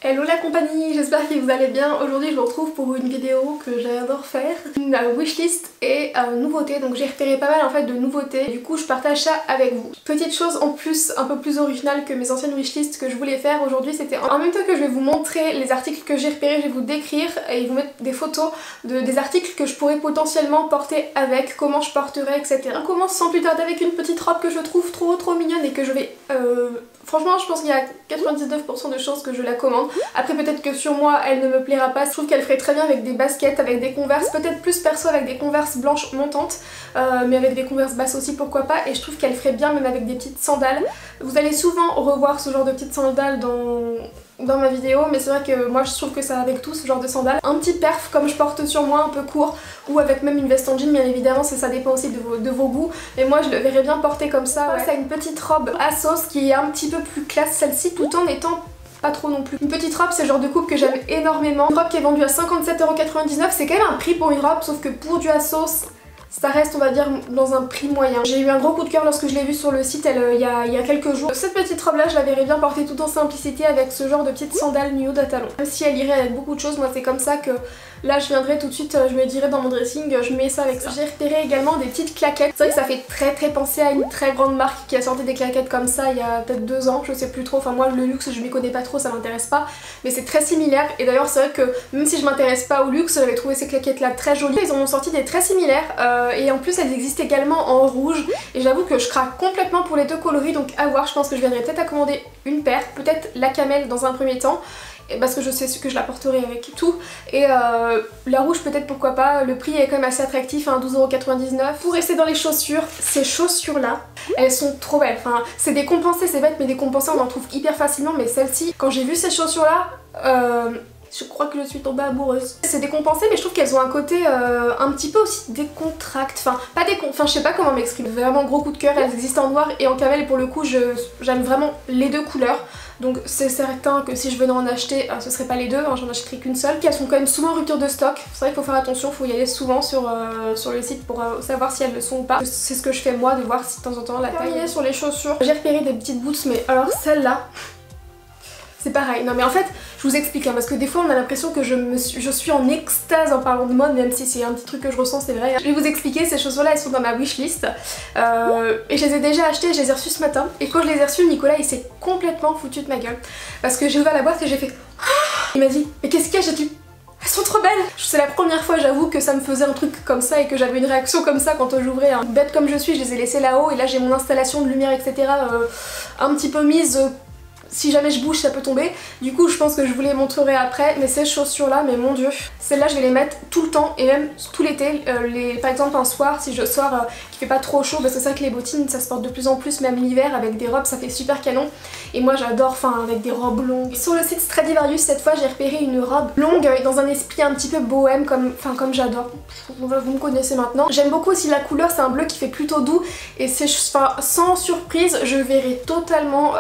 Hello la compagnie, j'espère que vous allez bien. Aujourd'hui je vous retrouve pour une vidéo que j'adore faire, une wishlist et nouveauté. Donc j'ai repéré pas mal en fait de nouveautés, du coup je partage ça avec vous. Petite chose en plus, un peu plus originale que mes anciennes wishlists que je voulais faire aujourd'hui, c'était en même temps que je vais vous montrer les articles que j'ai repérés, je vais vous décrire et vous mettre des photos des articles que je pourrais potentiellement porter avec, comment je porterai, etc. On commence sans plus tarder avec une petite robe que je trouve trop mignonne et que je vais... Franchement je pense qu'il y a 99% de chances que je la commande. Après peut-être que sur moi elle ne me plaira pas. Je trouve qu'elle ferait très bien avec des baskets, avec des converses, peut-être plus perso avec des converses blanches montantes, mais avec des converses basses aussi pourquoi pas. Et je trouve qu'elle ferait bien même avec des petites sandales. Vous allez souvent revoir ce genre de petites sandales dans ma vidéo, mais c'est vrai que moi je trouve que ça va avec tout ce genre de sandales. Un petit perf comme je porte sur moi, un peu court, ou avec même une veste en jean bien évidemment, ça dépend aussi de vos goûts, mais moi je le verrais bien porter comme ça. Ouais. Ça a une petite robe à sauce qui est un petit peu plus classe celle-ci, tout en étant pas trop non plus. Une petite robe, c'est le genre de coupe que j'aime énormément. Une robe qui est vendue à 57,99 €, c'est quand même un prix pour une robe, sauf que pour du à sauce, ça reste on va dire dans un prix moyen. J'ai eu un gros coup de cœur lorsque je l'ai vue sur le site il y a quelques jours. Cette petite robe là je la verrais bien porter tout en simplicité avec ce genre de petites sandales nude à talons. Même si elle irait avec beaucoup de choses, moi c'est comme ça que là je viendrai tout de suite, je me dirais dans mon dressing, je mets ça avec ça. J'ai repéré également des petites claquettes. C'est vrai que ça fait très penser à une très grande marque qui a sorti des claquettes comme ça il y a peut-être 2 ans, je sais plus trop. Enfin moi le luxe je m'y connais pas trop, ça m'intéresse pas. Mais c'est très similaire et d'ailleurs c'est vrai que même si je m'intéresse pas au luxe, j'avais trouvé ces claquettes là très jolies. Ils en ont sorti des très similaires et en plus elles existent également en rouge. Et j'avoue que je craque complètement pour les deux coloris, donc à voir, je pense que je viendrai peut-être à commander une paire, peut-être la camel dans un premier temps. Parce que je sais que je la porterai avec tout. Et la rouge peut-être pourquoi pas, le prix est quand même assez attractif, hein, 12,99 €. Pour rester dans les chaussures, ces chaussures là, elles sont trop belles. Enfin c'est décompensé, c'est bête mais décompensé on en trouve hyper facilement. Mais celle-ci, quand j'ai vu ces chaussures là, je crois que je suis tombée amoureuse. C'est décompensé mais je trouve qu'elles ont un côté un petit peu aussi décontracté. Enfin je sais pas comment m'exprimer. Vraiment gros coup de cœur, elles existent en noir et en camel et pour le coup j'aime vraiment les deux couleurs. Donc c'est certain que si je venais en acheter, ce serait pas les deux, hein, j'en achèterai qu'une seule. Elles sont quand même souvent en rupture de stock, c'est vrai qu'il faut faire attention, il faut y aller souvent sur le site pour savoir si elles le sont ou pas. C'est ce que je fais moi, de voir si de temps en temps la taille est sur les chaussures. J'ai repéré des petites boots mais alors celle-là... c'est pareil, non mais en fait je vous explique hein, parce que des fois on a l'impression que je suis en extase en parlant de mode, même si c'est un petit truc que je ressens, c'est vrai. Je vais vous expliquer, ces chaussures là elles sont dans ma wishlist et je les ai déjà achetées, je les ai reçues ce matin et quand je les ai reçues Nicolas il s'est complètement foutu de ma gueule parce que j'ai ouvert la boîte et j'ai fait il m'a dit mais qu'est-ce qu'il y a, j'ai dit elles sont trop belles. C'est la première fois j'avoue que ça me faisait un truc comme ça et que j'avais une réaction comme ça quand j'ouvrais. Hein. Bête comme je suis, je les ai laissées là-haut et là j'ai mon installation de lumière etc un petit peu mise. Si jamais je bouge ça peut tomber, du coup je pense que je vous les montrerai après, mais ces chaussures là, mais mon dieu, celles-là je vais les mettre tout le temps et même tout l'été, par exemple un soir, si je sors qu'il fait pas trop chaud, parce que c'est vrai que les bottines ça se porte de plus en plus, même l'hiver avec des robes ça fait super canon, et moi j'adore, enfin avec des robes longues. Sur le site Stradivarius cette fois j'ai repéré une robe longue dans un esprit un petit peu bohème, comme j'adore, vous me connaissez maintenant. J'aime beaucoup aussi la couleur, c'est un bleu qui fait plutôt doux, et c'est sans surprise je verrai totalement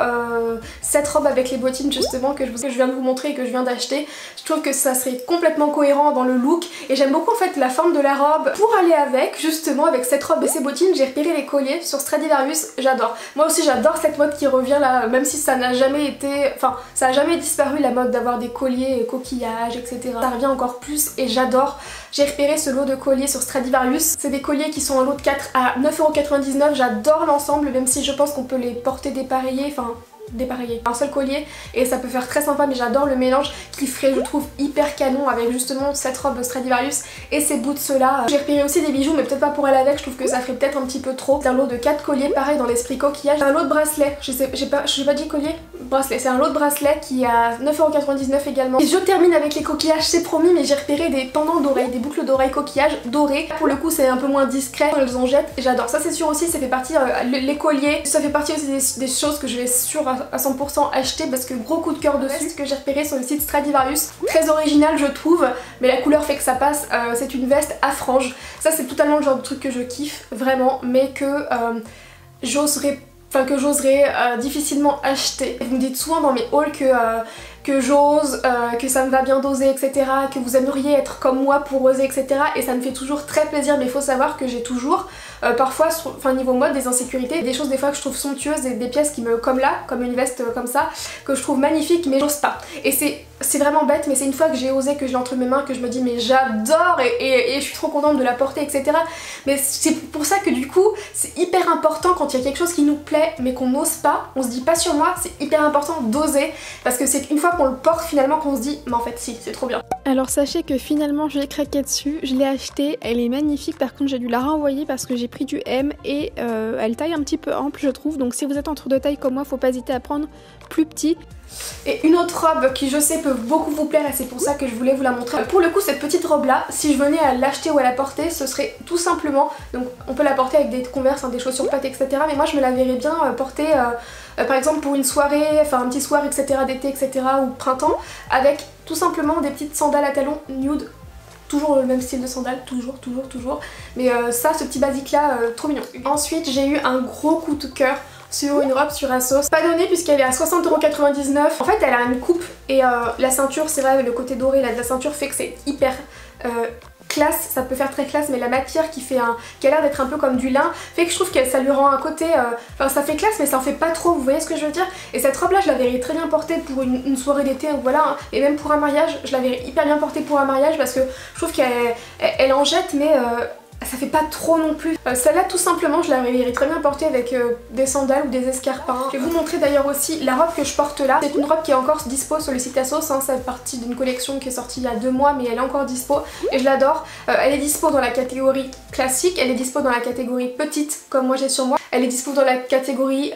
cette robe avec les bottines justement que je viens de vous montrer et que je viens d'acheter. Je trouve que ça serait complètement cohérent dans le look et j'aime beaucoup en fait la forme de la robe. Pour aller avec justement avec cette robe et ces bottines, j'ai repéré les colliers sur Stradivarius, j'adore. Moi aussi j'adore cette mode qui revient là, même si ça n'a jamais été, enfin ça a jamais disparu la mode d'avoir des colliers, coquillages etc. Ça revient encore plus et j'adore. J'ai repéré ce lot de colliers sur Stradivarius. C'est des colliers qui sont en lot de 4 à 9,99 €. J'adore l'ensemble même si je pense qu'on peut les porter dépareillés, enfin dépareillé. Un seul collier et ça peut faire très sympa, mais j'adore le mélange qui ferait je trouve hyper canon avec justement cette robe Stradivarius et ces boots là. J'ai repéré aussi des bijoux mais peut-être pas pour aller avec, je trouve que ça ferait peut-être un petit peu trop. C'est un lot de 4 colliers pareil dans l'esprit coquillage. Un lot de bracelets, j'ai pas dit collier, bracelet, c'est un lot de bracelets qui est à 9,99 € également. Et je termine avec les coquillages, c'est promis, mais j'ai repéré des pendants d'oreilles, des boucles d'oreilles coquillages dorés. Pour le coup c'est un peu moins discret, elles en jettent et j'adore. Ça c'est sûr aussi, ça fait partie, les colliers, ça fait partie aussi des choses que je vais sur à 100% acheter parce que gros coup de cœur dessus que j'ai repéré sur le site Stradivarius. Très original je trouve, mais la couleur fait que ça passe. C'est une veste à franges. Ça c'est totalement le genre de truc que je kiffe vraiment, mais que j'oserais difficilement acheter. Vous me dites souvent dans mes hauls que j'ose, que ça me va bien doser etc, que vous aimeriez être comme moi pour oser etc, et ça me fait toujours très plaisir, mais il faut savoir que j'ai toujours parfois, niveau mode, des insécurités, des choses des fois que je trouve somptueuses, des pièces qui me, comme là, comme une veste comme ça, que je trouve magnifique mais j'ose pas. Et c'est c'est vraiment bête, mais c'est une fois que j'ai osé, que je l'ai entre mes mains, que je me dis mais j'adore et je suis trop contente de la porter, etc. Mais c'est pour ça que du coup c'est hyper important quand il y a quelque chose qui nous plaît mais qu'on n'ose pas, on se dit pas sur moi, c'est hyper important d'oser parce que c'est une fois qu'on le porte finalement qu'on se dit mais en fait si, c'est trop bien. Alors sachez que finalement j'ai craqué dessus, je l'ai achetée, elle est magnifique, par contre j'ai dû la renvoyer parce que j'ai pris du M et elle taille un petit peu ample je trouve, donc si vous êtes entre deux tailles comme moi, faut pas hésiter à prendre plus petit. Et une autre robe qui je sais peut beaucoup vous plaire et c'est pour ça que je voulais vous la montrer. Pour le coup cette petite robe là, si je venais à l'acheter ou à la porter, ce serait tout simplement, donc on peut la porter avec des Converse, des chaussures pattes, etc. Mais moi je me la verrais bien porter par exemple pour une soirée, enfin un petit soir, etc. d'été, etc. ou printemps, avec tout simplement des petites sandales à talons nude. Toujours le même style de sandales, toujours. Mais ça, ce petit basique là, trop mignon. Ensuite j'ai eu un gros coup de cœur sur une robe sur Asos. Pas donnée puisqu'elle est à 60,99€. En fait elle a une coupe et la ceinture, c'est vrai, le côté doré là de la ceinture fait que c'est hyper classe, ça peut faire très classe, mais la matière qui a l'air d'être un peu comme du lin fait que je trouve que ça lui rend un côté, enfin ça fait classe mais ça en fait pas trop, vous voyez ce que je veux dire. Et cette robe là je la verrais très bien portée pour une soirée d'été, voilà, hein. Et même pour un mariage, je la verrais hyper bien portée pour un mariage parce que je trouve qu'elle en jette mais ça fait pas trop non plus. Celle-là tout simplement je la verrais très bien portée avec des sandales ou des escarpins. Je vais vous montrer d'ailleurs aussi la robe que je porte là. C'est une robe qui est encore dispo sur le site Asos, hein. Ça fait partie d'une collection qui est sortie il y a 2 mois mais elle est encore dispo et je l'adore. Elle est dispo dans la catégorie classique, elle est dispo dans la catégorie petite comme moi j'ai sur moi. Elle est dispo dans la catégorie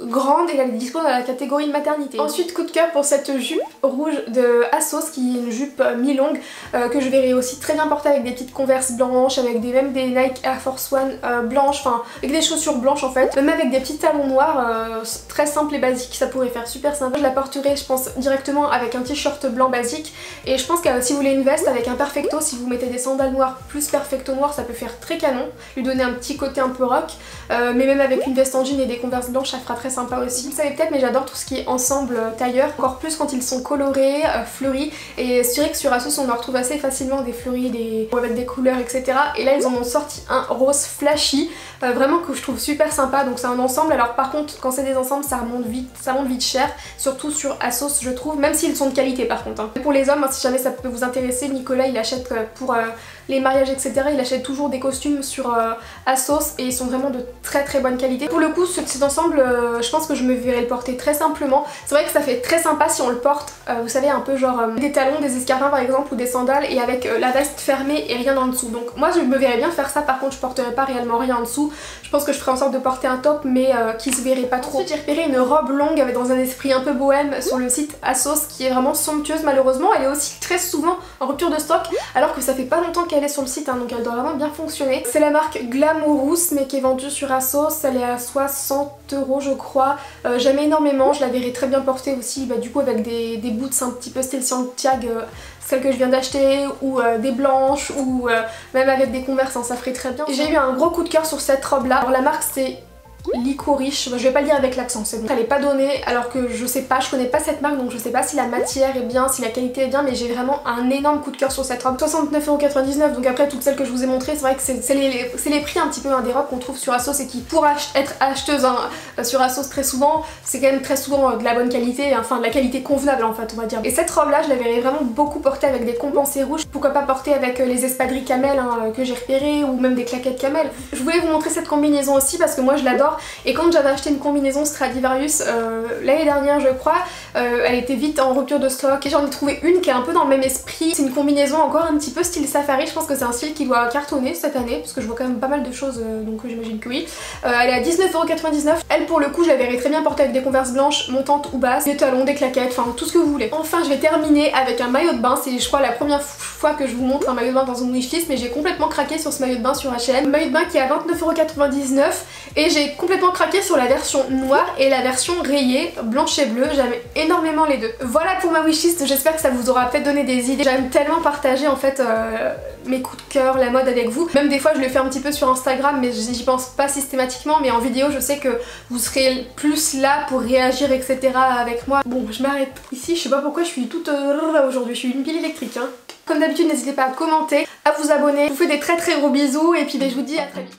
grande et elle est dispo dans la catégorie maternité. Ensuite coup de cœur pour cette jupe rouge de Asos qui est une jupe mi-longue que je verrai aussi très bien porter avec des petites Converse blanches, avec même des Nike Air Force One blanches, enfin avec des chaussures blanches en fait, même avec des petits talons noirs très simples et basiques, ça pourrait faire super sympa. Je la porterai je pense directement avec un t-shirt blanc basique et je pense que si vous voulez une veste avec un perfecto, si vous mettez des sandales noires plus perfecto noir, ça peut faire très canon, lui donner un petit côté un peu rock, mais même avec une veste en jean et des Converse blanches ça fera très sympa aussi. Vous le savez peut-être mais j'adore tout ce qui est ensemble tailleur, encore plus quand ils sont colorés, fleuris, et c'est vrai que sur Asos on en retrouve assez facilement des fleuris, avec des couleurs, etc. Et là ils en ont sorti un rose flashy, vraiment que je trouve super sympa, donc c'est un ensemble. Alors par contre quand c'est des ensembles ça monte vite cher, surtout sur Asos je trouve, même s'ils sont de qualité par contre, hein. Pour les hommes, si jamais ça peut vous intéresser, Nicolas il achète pour les mariages, etc. il achète toujours des costumes sur Asos et ils sont vraiment de très bonne qualité. Pour le coup cet ensemble je pense que je me verrais le porter très simplement. C'est vrai que ça fait très sympa si on le porte, vous savez un peu genre des talons, des escarpins par exemple ou des sandales et avec la veste fermée et rien en dessous. Donc moi je me verrais bien faire ça, par contre je porterais pas réellement rien en dessous. Je pense que je ferais en sorte de porter un top mais qui se verrait pas trop. Ensuite j'ai repéré une robe longue avec dans un esprit un peu bohème sur le site Asos qui est vraiment somptueuse. Malheureusement elle est aussi très souvent en rupture de stock alors que ça fait pas longtemps qu'elle est sur le site, hein, donc elle doit vraiment bien fonctionner. C'est la marque Glamourous mais qui est vendue sur Asos, elle est à 60€ je crois. J'aime énormément, je la verrais très bien portée aussi du coup avec des boots un petit peu style Santiago, celle que je viens d'acheter, ou des blanches, ou même avec des Converse, hein, ça ferait très bien. J'ai eu un gros coup de cœur sur cette robe là. Alors la marque c'est Licorice, je vais pas le dire avec l'accent, c'est bon. Elle est pas donnée alors que je sais pas, je connais pas cette marque donc je sais pas si la matière est bien, si la qualité est bien, mais j'ai vraiment un énorme coup de cœur sur cette robe. 69,99€, donc après toutes celles que je vous ai montrées, c'est vrai que c'est les prix un petit peu des robes qu'on trouve sur Asos et qui pour être acheteuse sur Asos très souvent, c'est quand même très souvent de la bonne qualité, enfin de la qualité convenable en fait on va dire. Et cette robe là je la verrais vraiment beaucoup porter avec des compensés rouges, pourquoi pas porter avec les espadrilles camel que j'ai repérées ou même des claquettes camel. Je voulais vous montrer cette combinaison aussi parce que moi je l'adore. Et quand j'avais acheté une combinaison Stradivarius l'année dernière je crois, elle était vite en rupture de stock et j'en ai trouvé une qui est un peu dans le même esprit. C'est une combinaison encore un petit peu style safari, je pense que c'est un style qui doit cartonner cette année parce que je vois quand même pas mal de choses donc j'imagine que oui. Elle est à 19,99€, elle pour le coup je la verrais très bien portée avec des Converse blanches montantes ou basses, des talons, des claquettes, enfin tout ce que vous voulez. Enfin je vais terminer avec un maillot de bain, c'est je crois la première fois que je vous montre un maillot de bain dans une wishlist mais j'ai complètement craqué sur ce maillot de bain sur H&M. Un maillot de bain qui est à 29,99€ et j'ai complètement craqué sur la version noire et la version rayée blanche et bleue, j'aime énormément les deux. Voilà pour ma wishlist, j'espère que ça vous aura peut-être donné des idées. J'aime tellement partager en fait mes coups de cœur, la mode avec vous. Même des fois je le fais un petit peu sur Instagram mais j'y pense pas systématiquement, mais en vidéo je sais que vous serez plus là pour réagir etc avec moi. Bon je m'arrête ici, je sais pas pourquoi je suis toute aujourd'hui, je suis une pile électrique hein. Comme d'habitude n'hésitez pas à commenter, à vous abonner, je vous fais des très gros bisous et puis je vous dis à très vite.